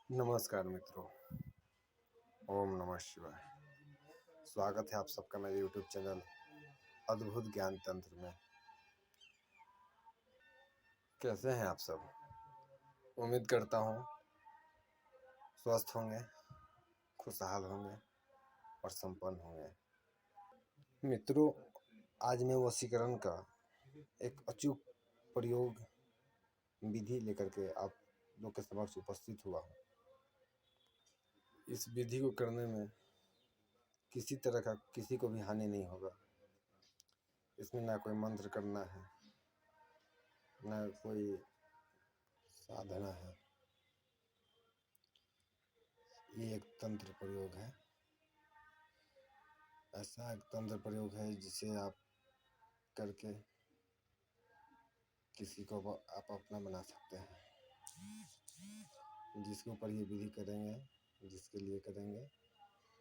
नमस्कार मित्रों। ओम नमः शिवाय। स्वागत है आप सबका मेरे YouTube चैनल अद्भुत ज्ञान तंत्र में। कैसे हैं आप सब? उम्मीद करता हूँ स्वस्थ होंगे, खुशहाल होंगे और संपन्न होंगे। मित्रों, आज मैं वशीकरण का एक अचूक प्रयोग विधि लेकर के आप लोग के समक्ष उपस्थित हुआ हूँ। इस विधि को करने में किसी तरह का किसी को भी हानि नहीं होगा। इसमें ना कोई मंत्र करना है, ना कोई साधना है। ये एक तंत्र प्रयोग है। ऐसा एक तंत्र प्रयोग है जिसे आप करके किसी को आप अपना बना सकते हैं। जिसके ऊपर ये विधि करेंगे, जिसके लिए करेंगे,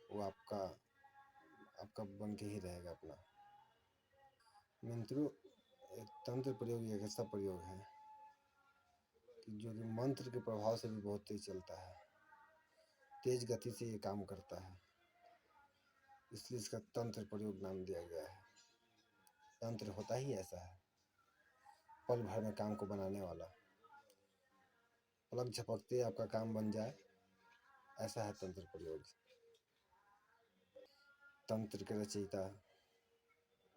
वो आपका बन के ही रहेगा अपना। मित्रों, एक तंत्र प्रयोग एक ऐसा प्रयोग है कि जो कि मंत्र के प्रभाव से भी बहुत तेज चलता है, तेज गति से ये काम करता है, इसलिए इसका तंत्र प्रयोग नाम दिया गया है। तंत्र होता ही ऐसा है, पल भर में काम को बनाने वाला, पलक झपकते आपका काम बन जाए, ऐसा है तंत्र प्रयोग। तंत्र के रचयिता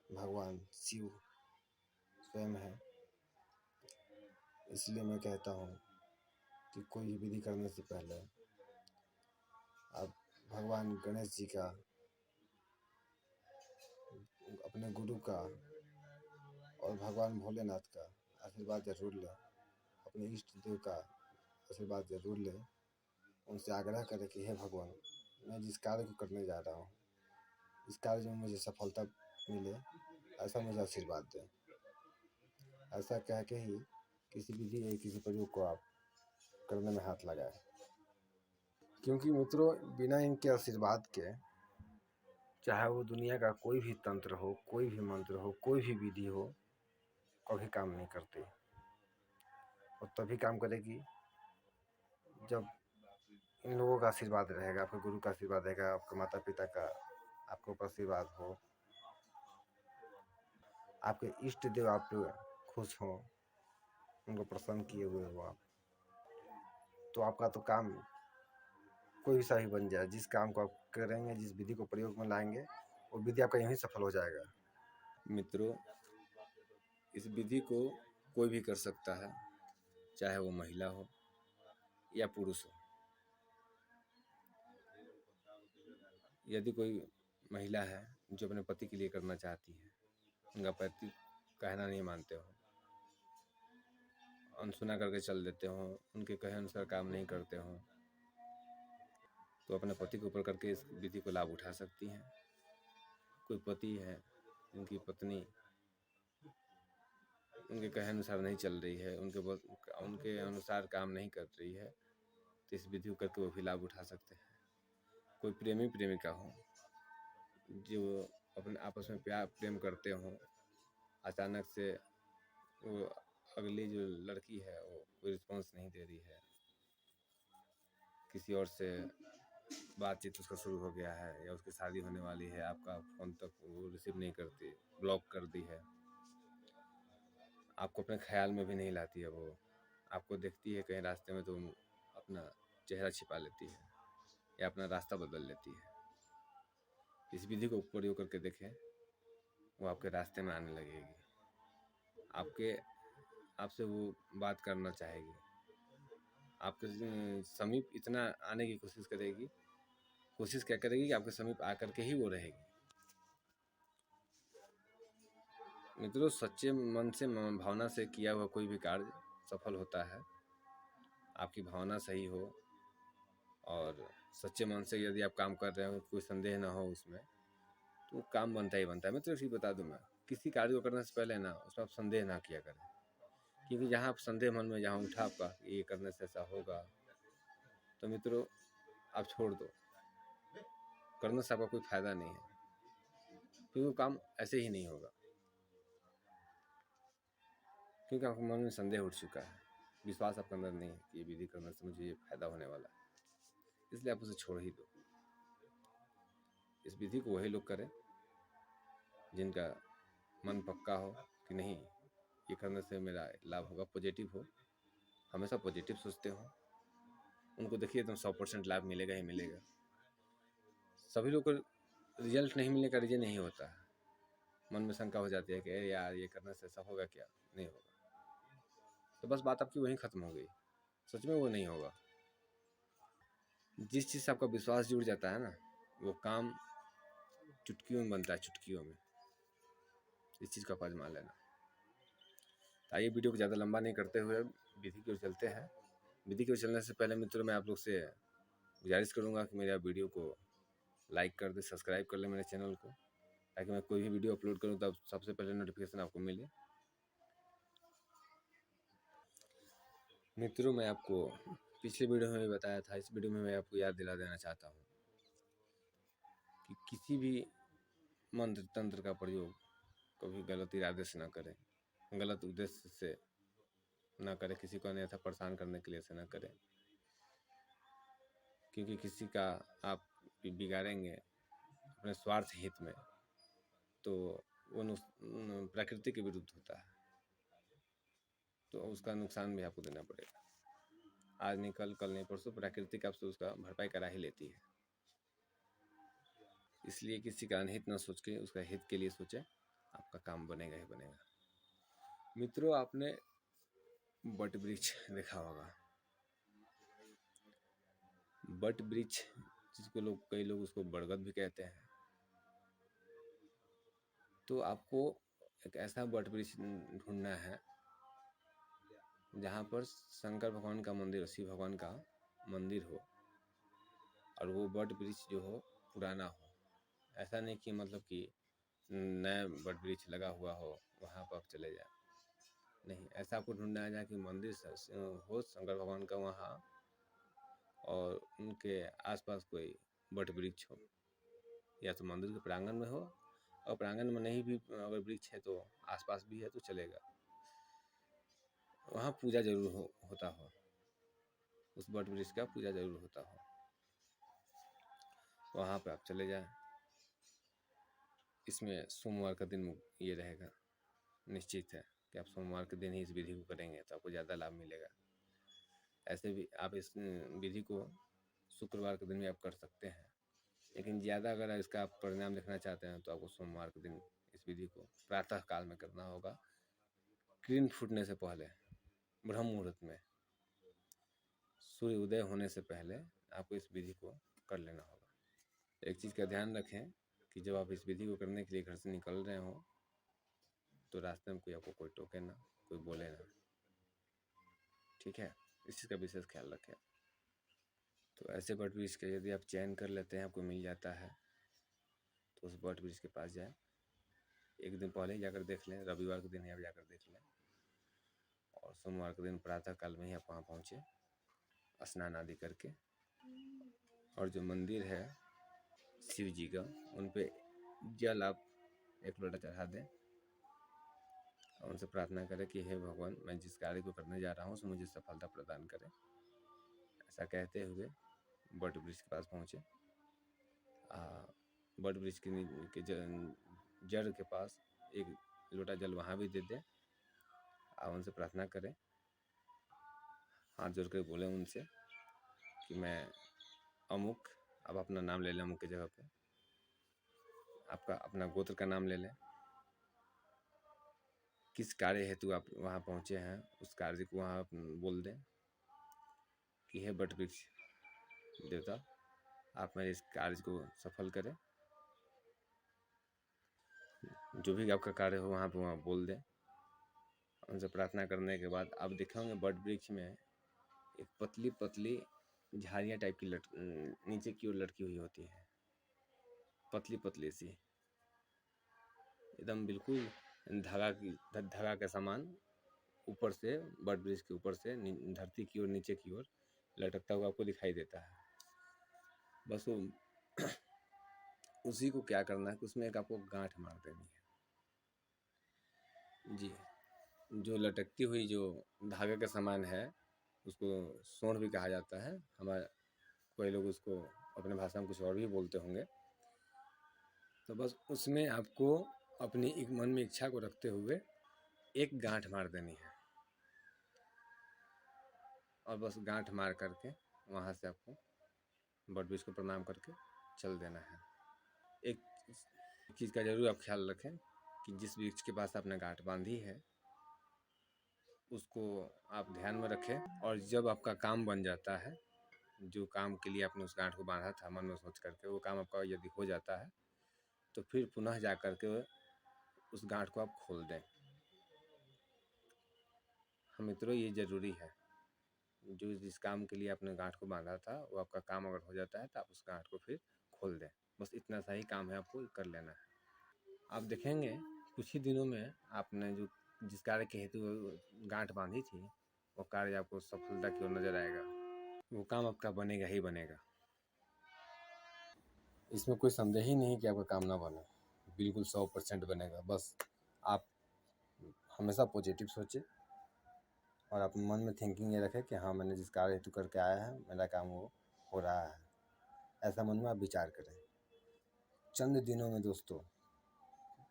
भगवान शिव स्वयं है। इसलिए मैं कहता हूँ कि कोई भी विधि करने से पहले आप भगवान गणेश जी का, अपने गुरु का और भगवान भोलेनाथ का आशीर्वाद जरूर लें। अपने इष्ट देव का आशीर्वाद जरूर लें। उनसे आग्रह करें कि हे भगवान, मैं जिस कार्य को करने जा रहा हूँ, इस कार्य में मुझे सफलता मिले, ऐसा मुझे आशीर्वाद दें। ऐसा कह के ही किसी विधि या किसी प्रयोग को आप करने में हाथ लगाएं। क्योंकि मित्रों, बिना इनके आशीर्वाद के चाहे वो दुनिया का कोई भी तंत्र हो, कोई भी मंत्र हो, कोई भी विधि हो, कभी काम नहीं करती। और तभी काम करेगी जब इन लोगों का आशीर्वाद रहेगा, आपके गुरु का आशीर्वाद रहेगा, आपके माता पिता का आपके ऊपर आशीर्वाद हो, आपके इष्ट देव आप खुश हों, उनको प्रसन्न किए हुए हो आप, तो आपका तो काम कोई सा भी बन जाए। जिस काम को आप करेंगे, जिस विधि को प्रयोग में लाएंगे, वो विधि आपका यहीं सफल हो जाएगा। मित्रों, इस विधि को कोई भी कर सकता है, चाहे वो महिला हो या पुरुष हो। यदि कोई महिला है जो अपने पति के लिए करना चाहती है, उनका पति कहना नहीं मानते हो, अनसुना करके चल देते हो, उनके कहे अनुसार काम नहीं करते हो, तो अपने पति के ऊपर करके इस विधि को लाभ उठा सकती हैं। कोई पति है जिनकी पत्नी उनके कहे अनुसार नहीं चल रही है, उनके अनुसार काम नहीं कर रही है, तो इस विधि को करके वो भी लाभ उठा सकते हैं। कोई प्रेमी प्रेमिका हो जो अपने आपस में प्रेम करते हों, अचानक से वो अगली जो लड़की है वो कोई रिस्पॉन्स नहीं दे रही है, किसी और से बातचीत उसका शुरू हो गया है, या उसकी शादी होने वाली है, आपका फ़ोन तक वो रिसीव नहीं करती, ब्लॉक कर दी है, आपको अपने ख्याल में भी नहीं लाती है, वो आपको देखती है कहीं रास्ते में तो अपना चेहरा छिपा लेती है या अपना रास्ता बदल लेती है। इस विधि को प्रयोग करके देखें, वो आपके रास्ते में आने लगेगी, आपसे वो बात करना चाहेगी, आपके समीप इतना आने की कोशिश करेगी। कोशिश क्या करेगी कि आपके समीप आकर के ही वो रहेगी। मित्रों, सच्चे मन से, भावना से किया हुआ कोई भी कार्य सफल होता है। आपकी भावना सही हो और सच्चे मन से यदि आप काम कर रहे हो, कोई संदेह ना हो उसमें, तो काम बनता ही बनता है। मैं तो इसी बता दूँ, मैं किसी कार्य को करने से पहले ना उसमें आप संदेह ना किया करें, क्योंकि जहाँ आप संदेह मन में जहाँ उठा आपका ये करने से ऐसा होगा, तो मित्रों आप छोड़ दो, करने से आपका कोई फायदा नहीं है, क्योंकि वो काम ऐसे ही नहीं होगा, क्योंकि आपके मन में संदेह उठ चुका है, विश्वास आपके अंदर नहीं है कि ये विधि करने से मुझे ये फायदा होने वाला है। इसलिए आप उसे छोड़ ही दो। इस विधि को वही लोग करें जिनका मन पक्का हो कि नहीं, ये करने से मेरा लाभ होगा, पॉजिटिव हो, हमेशा पॉजिटिव सोचते हो। उनको देखिए एकदम 100% लाभ मिलेगा ही मिलेगा। सभी लोग को रिजल्ट नहीं मिलने का रीजन नहीं होता है, मन में शंका हो जाती है कि यार ये करने से ऐसा होगा क्या, नहीं होगा। तो बस बात आपकी वहीं ख़त्म हो गई, सच में वो नहीं होगा। जिस चीज़ से आपका विश्वास जुड़ जाता है ना, वो काम चुटकियों में बनता है, चुटकियों में। इस चीज़ का आप आजमा लेना। आइए वीडियो को ज़्यादा लंबा नहीं करते हुए विधि की ओर चलते हैं। विधि की ओर चलने से पहले मित्रों, मैं आप लोग से गुजारिश करूँगा कि मेरा वीडियो को लाइक कर दे, सब्सक्राइब कर ले मेरे चैनल को, ताकि मैं कोई भी वीडियो अपलोड करूँ तब सबसे पहले नोटिफिकेशन आपको मिले। मित्रों, मैं आपको पिछले वीडियो में भी बताया था, इस वीडियो में मैं आपको याद दिला देना चाहता हूँ कि किसी भी मंत्र तंत्र का प्रयोग कभी गलत इरादे से ना करें, गलत उद्देश्य से ना करें, किसी को अन्यथा परेशान करने के लिए से ना करें, क्योंकि किसी का आप बिगाड़ेंगे अपने स्वार्थ हित में तो वो प्रकृति के विरुद्ध होता है, तो उसका नुकसान भी आपको देना पड़ेगा। आज नहीं कल, कल नहीं परसों प्रकृति आपसे उसका भरपाई करा ही लेती है। इसलिए किसी का अनहित न सोच के उसका हित के लिए सोचे, आपका काम बनेगा ही बनेगा। मित्रों, आपने बट वृक्ष देखा होगा। बट वृक्ष जिसको लोग, कई लोग उसको बरगद भी कहते हैं। तो आपको एक ऐसा बट वृक्ष ढूंढना है जहाँ पर शंकर भगवान का मंदिर, शिव भगवान का मंदिर हो, और वो बट वृक्ष जो हो पुराना हो। ऐसा नहीं कि मतलब कि नया बट वृक्ष लगा हुआ हो वहाँ पर आप चले जाए, नहीं, ऐसा आपको ढूंढना है जहाँ की मंदिर हो शंकर भगवान का वहाँ, और उनके आसपास कोई बट वृक्ष हो, या तो मंदिर के प्रांगण में हो, और प्रांगण में नहीं भी अगर वृक्ष है तो आसपास भी है तो चलेगा। वहाँ पूजा जरूर होता हो, उस बट वृक्ष का पूजा जरूर होता हो, वहाँ पे आप चले जाएं। इसमें सोमवार का दिन ये रहेगा, निश्चित है कि आप सोमवार के दिन ही इस विधि को करेंगे तो आपको ज़्यादा लाभ मिलेगा। ऐसे भी आप इस विधि को शुक्रवार के दिन भी आप कर सकते हैं, लेकिन ज़्यादा अगर इसका आप परिणाम देखना चाहते हैं तो आपको सोमवार के दिन इस विधि को प्रातः काल में करना होगा। किरण फूटने से पहले, ब्रह्म मुहूर्त में, सूर्य उदय होने से पहले आपको इस विधि को कर लेना होगा। एक चीज़ का ध्यान रखें कि जब आप इस विधि को करने के लिए घर से निकल रहे हो तो रास्ते में कोई आपको कोई टोके ना, कोई बोले ना, ठीक है, इस चीज़ का विशेष ख्याल रखें। तो ऐसे बट वृक्ष का यदि आप चयन कर लेते हैं, आपको मिल जाता है, तो उस बट वृक्ष के पास जाए, एक दिन पहले ही जाकर देख लें, रविवार के दिन ही आप जाकर देख लें, और सोमवार के दिन प्रातः काल में ही आप वहाँ पहुँचे स्नान आदि करके, और जो मंदिर है शिव जी का, उन पे जल आप एक लोटा चढ़ा दें और उनसे प्रार्थना करें कि हे भगवान, मैं जिस कार्य को करने जा रहा हूँ उसमें मुझे सफलता प्रदान करें। ऐसा कहते हुए बट वृक्ष के पास पहुँचे। बट वृक्ष के जड़ के पास एक लोटा जल वहाँ भी दे दें। आप उनसे प्रार्थना करें, हाथ जोड़ कर बोलें उनसे कि मैं अमुक, आप अपना नाम ले लें अमुक की जगह पे, आपका अपना गोत्र का नाम ले लें, किस कार्य हेतु आप वहाँ पहुँचे हैं उस कार्य को वहाँ बोल दें कि हे बट वृक्ष देवता, आप मेरे इस कार्य को सफल करें। जो भी आपका कार्य हो वहाँ पर वहाँ बोल दें। उनसे प्रार्थना करने के बाद आप देखेंगे बट वृक्ष में एक पतली पतली झाड़ियाँ टाइप की नीचे की ओर लटकी हुई होती है, पतली पतली सी, एकदम बिल्कुल धागा के समान, ऊपर से बट वृक्ष के ऊपर से धरती की ओर, नीचे की ओर लटकता हुआ आपको दिखाई देता है। बस वो उसी को क्या करना है कि उसमें एक आपको गांठ मार देनी है जी। जो लटकती हुई जो धागे के समान है उसको सोंठ भी कहा जाता है। हमारा कोई लोग उसको अपने भाषा में कुछ और भी बोलते होंगे। तो बस उसमें आपको अपनी एक मन में इच्छा को रखते हुए एक गांठ मार देनी है और बस गांठ मार करके वहाँ से आपको बट वृक्ष को प्रणाम करके चल देना है। एक चीज़ का ज़रूर आप ख्याल रखें कि जिस वृक्ष के पास आपने गांठ बांधी है उसको आप ध्यान में रखें, और जब आपका काम बन जाता है, जो काम के लिए आपने उस गांठ को बांधा था मन में सोच करके, वो काम आपका यदि हो जाता है तो फिर पुनः जा करके उस गांठ को आप खोल दें। हम मित्रों, ये ज़रूरी है, जो जिस काम के लिए आपने गांठ को बांधा था वो आपका काम अगर हो जाता है तो आप उस गांठ को फिर खोल दें। बस इतना सा ही काम है, आपको कर लेना है। आप देखेंगे कुछ ही दिनों में आपने जो जिस कार्य के हेतु गांठ बांधी थी वो कार्य आपको सफलता की ओर नजर आएगा। वो काम आपका बनेगा ही बनेगा, इसमें कोई संदेह ही नहीं कि आपका काम ना बने। बिल्कुल 100% बनेगा। बस आप हमेशा पॉजिटिव सोचें और आप मन में थिंकिंग ये रखें कि हाँ, मैंने जिस कार्य हेतु करके आया है मेरा काम वो हो रहा है। ऐसा मन में आप विचार करें। चंद दिनों में दोस्तों,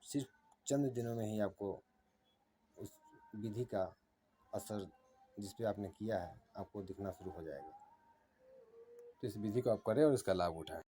सिर्फ चंद दिनों में ही आपको उस विधि का असर जिस पे आपने किया है आपको दिखना शुरू हो जाएगा। तो इस विधि को आप करें और इसका लाभ उठाएं।